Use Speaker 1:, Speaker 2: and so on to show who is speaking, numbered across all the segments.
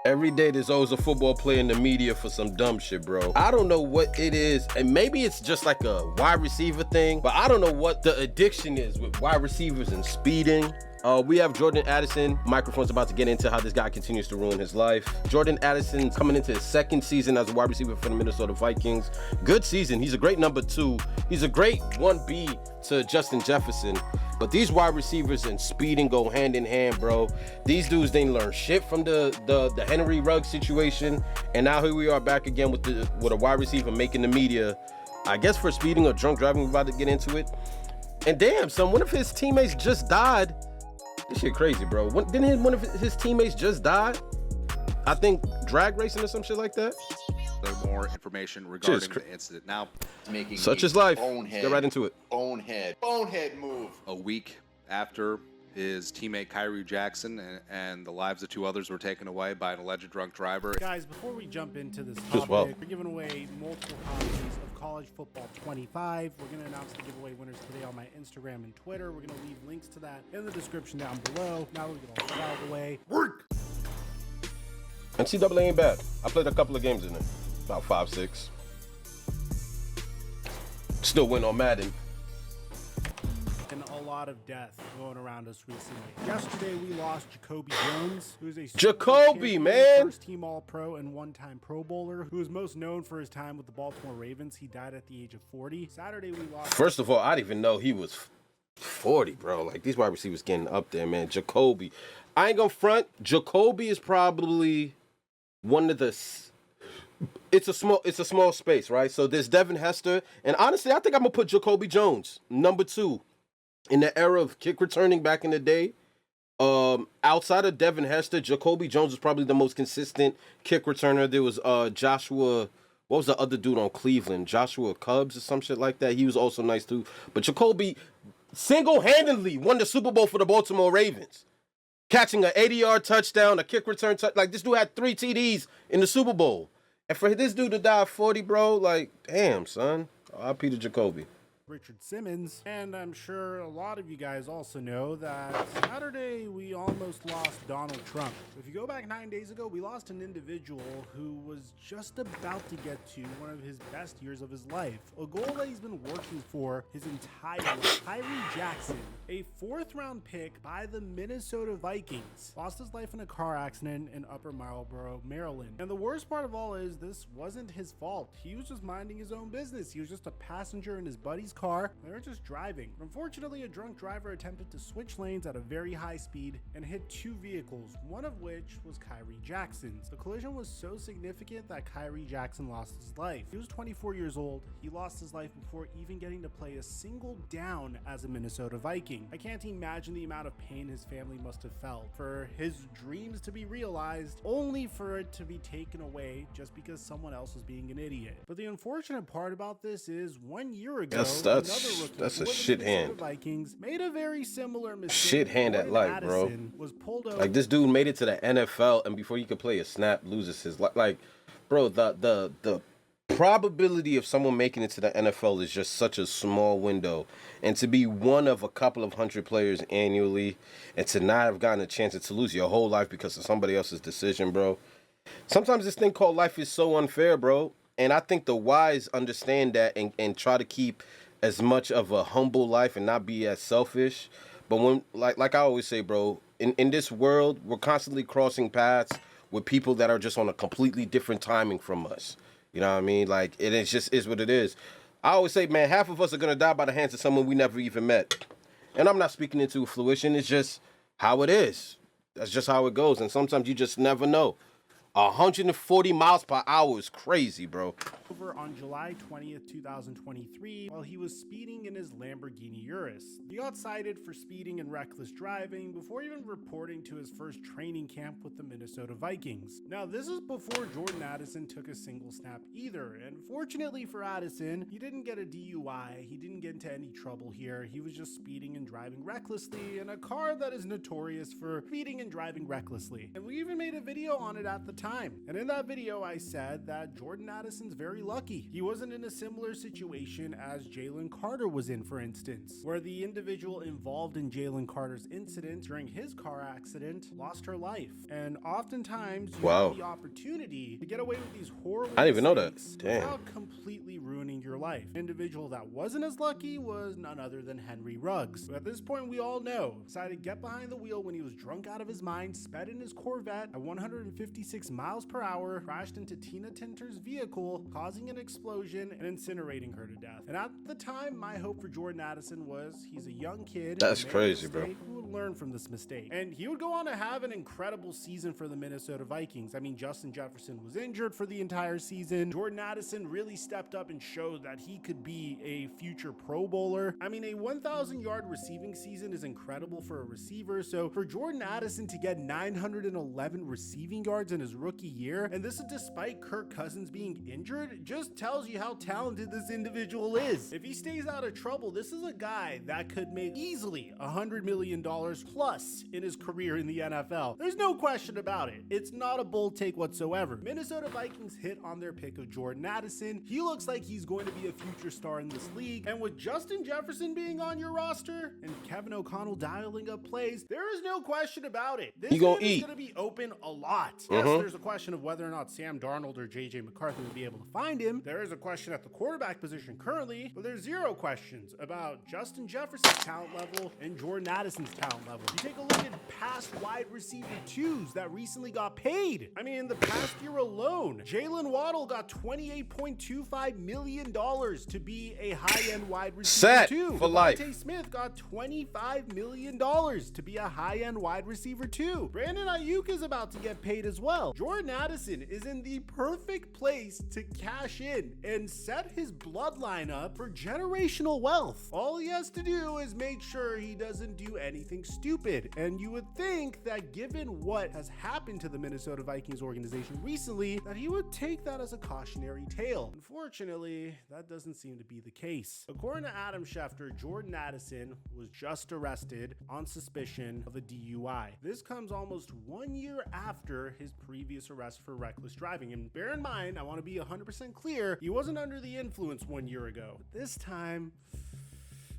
Speaker 1: Every day there's always a football player in the media for some dumb shit, bro. I don't know what it is, and maybe it's just like a wide receiver thing, but I don't know what the addiction is with wide receivers and speeding. We have Jordan Addison. Microphone's about to get into how this guy continues to ruin his life. Jordan Addison coming into his second season as a wide receiver for the Minnesota Vikings. Good season. He's a great number 2. He's a great 1B to Justin Jefferson. But these wide receivers and speeding go hand in hand, bro. These dudes didn't learn shit from the Henry Ruggs situation. And now here we are back again with a wide receiver making the media, I guess for speeding or drunk driving. We're about to get into it. And damn, son, one of his teammates just died. This shit crazy, bro. Didn't one of his teammates just die? I think drag racing or some shit like that.
Speaker 2: More information regarding the incident. Now,
Speaker 3: making
Speaker 1: such is life. Let's get right into it.
Speaker 3: Bonehead move.
Speaker 2: A week after his teammate Kyrie Jackson and the lives of 2 others were taken away by an alleged drunk driver.
Speaker 4: Guys, before we jump into this topic, we're giving away multiple copies of College Football 25. We're going to announce the giveaway winners today on my Instagram and Twitter. We're going to leave links to that in the description down below. Now we get all that out of the way.
Speaker 1: Work! NCAA ain't bad. I played a couple of games in it. About 5, 6. Still win on Madden.
Speaker 4: And a lot of death going around us recently. Yesterday we lost Jacoby Jones, who's a first-team All-Pro and 1-time Pro Bowler, who is most known for his time with the Baltimore Ravens. He died at the age of 40. Saturday we lost.
Speaker 1: First of all, I didn't even know he was 40, bro. Like, these wide receivers getting up there, man. Jacoby, I ain't gonna front. Jacoby is probably one of the. It's a small space, right? So there's Devin Hester, and honestly, I think I'm gonna put Jacoby Jones number 2 in the era of kick returning back in the day. Outside of Devin Hester, Jacoby Jones was probably the most consistent kick returner. There was Joshua. What was the other dude on Cleveland? Joshua Cubs or some shit like that. He was also nice too. But Jacoby single-handedly won the Super Bowl for the Baltimore Ravens, catching an 80-yard touchdown, a kick return like this dude had 3 TDs in the Super Bowl. And for this dude to die at 40, bro, like, damn, son. Peter Jacoby.
Speaker 4: Richard Simmons, and I'm sure a lot of you guys also know that Saturday we almost lost Donald Trump. If you go back 9 days ago, we lost an individual who was just about to get to one of his best years of his life, a goal that he's been working for his entire life. Kyrie Jackson, a 4th-round pick by the Minnesota Vikings, lost his life in a car accident in Upper Marlboro, Maryland. And the worst part of all is this wasn't his fault. He was just minding his own business. He was just a passenger in his buddy's car. They were just driving. Unfortunately, a drunk driver attempted to switch lanes at a very high speed and hit 2 vehicles, one of which was Kyrie Jackson's. The collision was so significant that Kyrie Jackson lost his life. He was 24 years old. He lost his life before even getting to play a single down as a Minnesota Viking. I can't imagine the amount of pain his family must have felt for his dreams to be realized, only for it to be taken away just because someone else was being an idiot. But the unfortunate part about this is 1 year ago,
Speaker 1: that's a shit hand.
Speaker 4: Vikings made a very similar mistake.
Speaker 1: Shit hand at life, bro.
Speaker 4: Was pulled over.
Speaker 1: Like, this dude made it to the NFL, and before he could play a snap, loses his life. Like, bro, the probability of someone making it to the NFL is just such a small window, and to be one of a couple of 100 players annually, and to not have gotten a chance to lose your whole life because of somebody else's decision, bro. Sometimes this thing called life is so unfair, bro. And I think the wise understand that and try to keep as much of a humble life and not be as selfish. But when, like I always say, bro, in this world, we're constantly crossing paths with people that are just on a completely different timing from us. You know what I mean? Like, it just is what it is. I always say, man, half of us are going to die by the hands of someone we never even met. And I'm not speaking into fruition. It's just how it is. That's just how it goes. And sometimes you just never know. 140 miles per hour is crazy, bro.
Speaker 4: Over on July 20th, 2023, while he was speeding in his Lamborghini Urus. He got cited for speeding and reckless driving before even reporting to his first training camp with the Minnesota Vikings. Now, this is before Jordan Addison took a single snap either, and fortunately for Addison, he didn't get a DUI, he didn't get into any trouble here, he was just speeding and driving recklessly in a car that is notorious for speeding and driving recklessly. And we even made a video on it at the time. time. And in that video, I said that Jordan Addison's very lucky. He wasn't in a similar situation as Jalen Carter was in, for instance, where the individual involved in Jalen Carter's incident during his car accident lost her life. And oftentimes, you have the opportunity to get away with these horrible
Speaker 1: I didn't even know that.
Speaker 4: without completely ruining your life. An individual that wasn't as lucky was none other than Henry Ruggs, who at this point we all know decided to get behind the wheel when he was drunk out of his mind, sped in his Corvette at 156 miles per hour, crashed into Tina Tinter's vehicle, causing an explosion and incinerating her to death. And at the time, my hope for Jordan Addison was he's a young kid.
Speaker 1: That's crazy, bro.
Speaker 4: Who would learn from this mistake. And he would go on to have an incredible season for the Minnesota Vikings. I mean, Justin Jefferson was injured for the entire season. Jordan Addison really stepped up and showed that he could be a future Pro Bowler. I mean, a 1,000-yard receiving season is incredible for a receiver. So for Jordan Addison to get 911 receiving yards in his rookie year, and this is despite Kirk Cousins being injured, just tells you how talented this individual is. If he stays out of trouble, this is a guy that could make easily $100 million plus in his career in the NFL. There's no question about it. It's not a bold take whatsoever. Minnesota Vikings hit on their pick of Jordan Addison. He looks like he's going to be a future star in this league. And with Justin Jefferson being on your roster and Kevin O'Connell dialing up plays, there is no question about it. This game is going to be open a lot. Yes, there's a question of whether or not Sam Darnold or JJ McCarthy will be able to find him. There is a question at the quarterback position currently, but there's zero questions about Justin Jefferson's talent level and Jordan Addison's talent level. You take a look at past wide receiver twos that recently got paid. I mean, in the past year alone, Jalen Waddle got $28.25 million to be a high-end wide receiver two.
Speaker 1: For life.
Speaker 4: Devontae Smith got $25 million to be a high-end wide receiver too. Brandon Ayuk is about to get paid as well. Jordan Addison is in the perfect place to cash in and set his bloodline up for generational wealth. All he has to do is make sure he doesn't do anything stupid. And you would think that given what has happened to the Minnesota Vikings organization recently, that he would take that as a cautionary tale. Unfortunately, that doesn't seem to be the case. According to Adam Schefter, Jordan Addison was just arrested on suspicion of a DUI. This comes almost 1 year after his previous arrest for reckless driving. And bear in mind, I want to be 100% clear, he wasn't under the influence 1 year ago. But this time,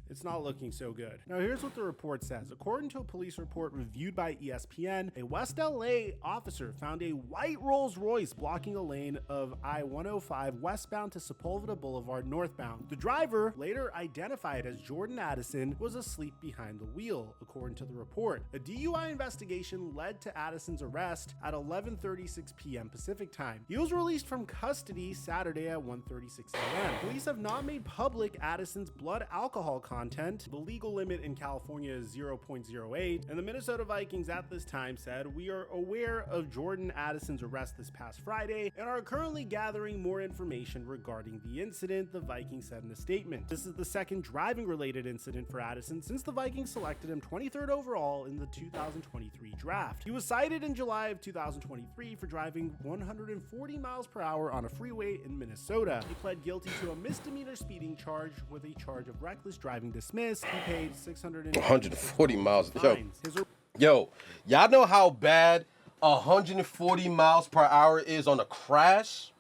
Speaker 4: it's not looking so good. Now, here's what the report says. According to a police report reviewed by ESPN, a West LA officer found a white Rolls Royce blocking a lane of I-105 westbound to Sepulveda Boulevard northbound. The driver, later identified as Jordan Addison, was asleep behind the wheel, according to the report. A DUI investigation led to Addison's arrest at 11:36 p.m. Pacific time. He was released from custody Saturday at 1:36 a.m. Police have not made public Addison's blood alcohol content. The legal limit in California is 0.08, and the Minnesota Vikings at this time said, "We are aware of Jordan Addison's arrest this past Friday and are currently gathering more information regarding the incident," the Vikings said in a statement. This is the second driving-related incident for Addison since the Vikings selected him 23rd overall in the 2023 draft. He was cited in July of 2023 for driving 140 miles per hour on a freeway in Minnesota. He pled guilty to a misdemeanor speeding charge with a charge of reckless driving dismissed. He paid
Speaker 1: 140 miles. Yo, y'all know how bad 140 miles per hour is on a crash?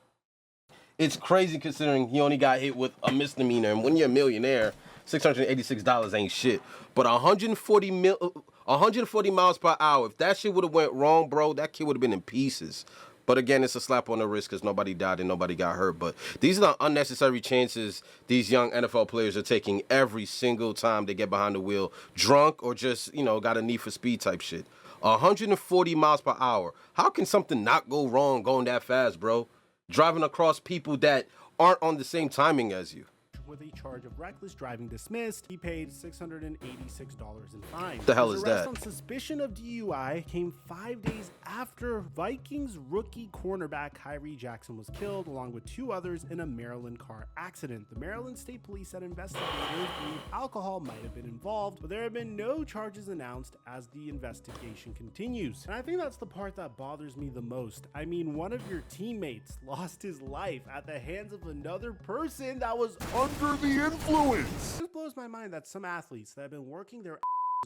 Speaker 1: It's crazy considering he only got hit with a misdemeanor. And when you're a millionaire, $686 ain't shit. But 140 miles per hour, if that shit would have went wrong, bro, that kid would have been in pieces. But again, it's a slap on the wrist because nobody died and nobody got hurt. But these are the unnecessary chances these young NFL players are taking every single time they get behind the wheel, drunk or just, got a need for speed type shit. 140 miles per hour. How can something not go wrong going that fast, bro? Driving across people that aren't on the same timing as you.
Speaker 4: With a charge of reckless driving dismissed, he paid $686 in fines.
Speaker 1: The hell
Speaker 4: His
Speaker 1: is
Speaker 4: arrest
Speaker 1: that?
Speaker 4: On suspicion of DUI came 5 days after Vikings rookie cornerback Kyrie Jackson was killed, along with 2 others in a Maryland car accident. The Maryland State Police said investigators believe alcohol might have been involved, but there have been no charges announced as the investigation continues. And I think that's the part that bothers me the most. I mean, one of your teammates lost his life at the hands of another person that was under the influence. It blows my mind that some athletes that have been working their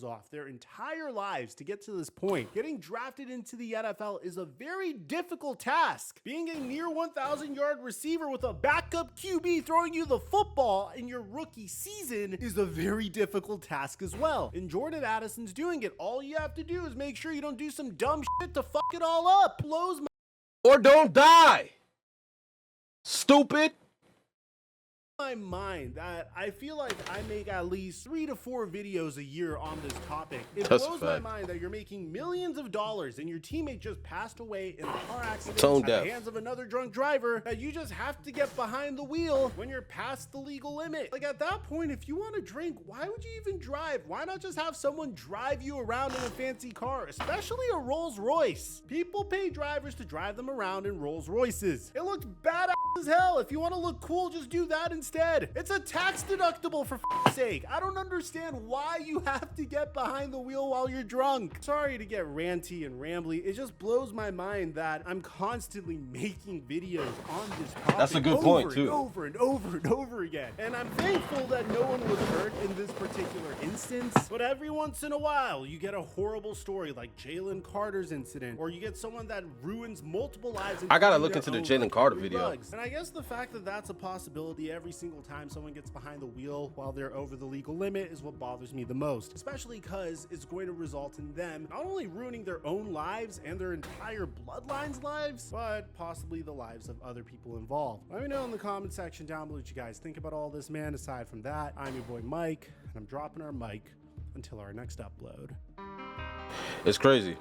Speaker 4: off their entire lives to get to this point. Getting drafted into the NFL is a very difficult task. Being a near 1,000-yard receiver with a backup QB throwing you the football in your rookie season is a very difficult task as well. And Jordan Addison's doing it. All you have to do is make sure you don't do some dumb shit to fuck it all up. Blows my
Speaker 1: Or don't die. Stupid.
Speaker 4: mind that I feel like I make at least 3 to 4 videos a year on this topic. It
Speaker 1: That's
Speaker 4: blows
Speaker 1: a
Speaker 4: my
Speaker 1: fact.
Speaker 4: mind that you're making millions of dollars and your teammate just passed away in a car accident
Speaker 1: Tone
Speaker 4: at
Speaker 1: deaf.
Speaker 4: the hands of another drunk driver, that you just have to get behind the wheel when you're past the legal limit. Like, at that point, if you want to drink, why would you even drive? Why not just have someone drive you around in a fancy car, especially a Rolls Royce? People pay drivers to drive them around in Rolls Royces. It looks badass as hell. If you want to look cool, just do that instead. It's a tax deductible, for f***'s sake. I don't understand why you have to get behind the wheel while you're drunk. Sorry to get ranty and rambly. It just blows my mind that I'm constantly making videos on this topic.
Speaker 1: That's a good point, too.
Speaker 4: Over and over and over again. And I'm thankful that no one was hurt in this particular instance. But every once in a while, you get a horrible story like Jalen Carter's incident, or you get someone that ruins multiple lives.
Speaker 1: I gotta
Speaker 4: including
Speaker 1: look
Speaker 4: their
Speaker 1: into the
Speaker 4: own
Speaker 1: Jalen Carter
Speaker 4: recovery
Speaker 1: video.
Speaker 4: bugs. And I guess the fact that that's a possibility every single time someone gets behind the wheel while they're over the legal limit is what bothers me the most, especially because it's going to result in them not only ruining their own lives and their entire bloodline's lives, but possibly the lives of other people involved. Let me know in the comment section down below what you guys think about all this, man. Aside from that, I'm your boy Mike, and I'm dropping our mic until our next upload.
Speaker 1: It's crazy.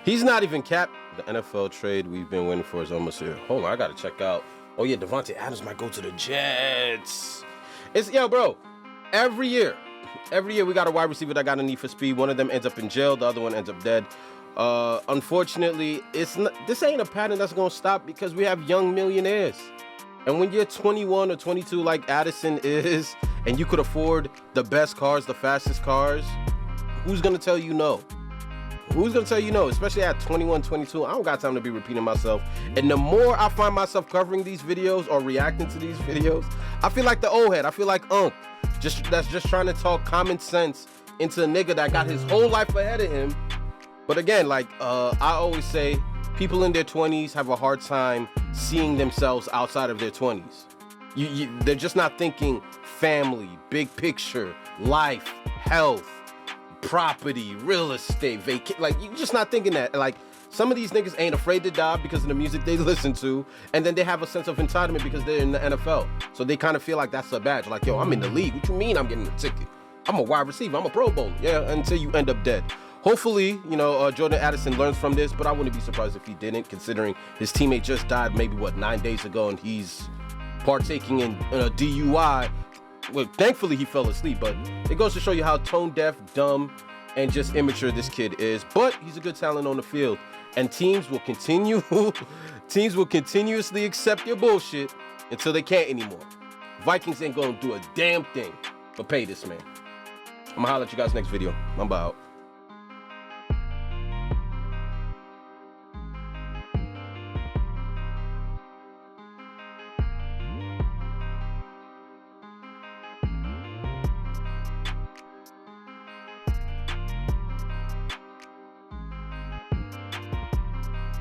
Speaker 1: He's not even capped. The NFL trade we've been waiting for is almost here. Hold on, I gotta check out. Oh yeah, Devontae Adams might go to the Jets. Yo, bro. Every year we got a wide receiver that got a need for speed. One of them ends up in jail. The other one ends up dead. Unfortunately, this ain't a pattern that's gonna stop because we have young millionaires. And when you're 21 or 22 like Addison is, and you could afford the best cars, the fastest cars, who's gonna tell you no? Who's gonna tell you no? Especially at 21, 22, I don't got time to be repeating myself. And the more I find myself covering these videos or reacting to these videos, I feel like the old head. I feel like that's just trying to talk common sense into a nigga that got his whole life ahead of him. But again, like I always say, people in their 20s have a hard time seeing themselves outside of their 20s. They're just not thinking family, big picture, life, health, property, real estate, like you're just not thinking that. Like some of these niggas ain't afraid to die because of the music they listen to, and then they have a sense of entitlement because they're in the NFL. So they kind of feel like that's a badge. Like, yo, I'm in the league. What you mean I'm getting a ticket? I'm a wide receiver. I'm a Pro Bowler. Yeah, until you end up dead. Hopefully, Jordan Addison learns from this, but I wouldn't be surprised if he didn't, considering his teammate just died maybe 9 days ago, and he's partaking in a DUI. Well, thankfully he fell asleep, but it goes to show you how tone deaf, dumb, and just immature this kid is. But he's a good talent on the field, and teams will continuously accept your bullshit until they can't anymore. Vikings ain't gonna do a damn thing but pay this man. I'm gonna holler at you guys next video. I'm out.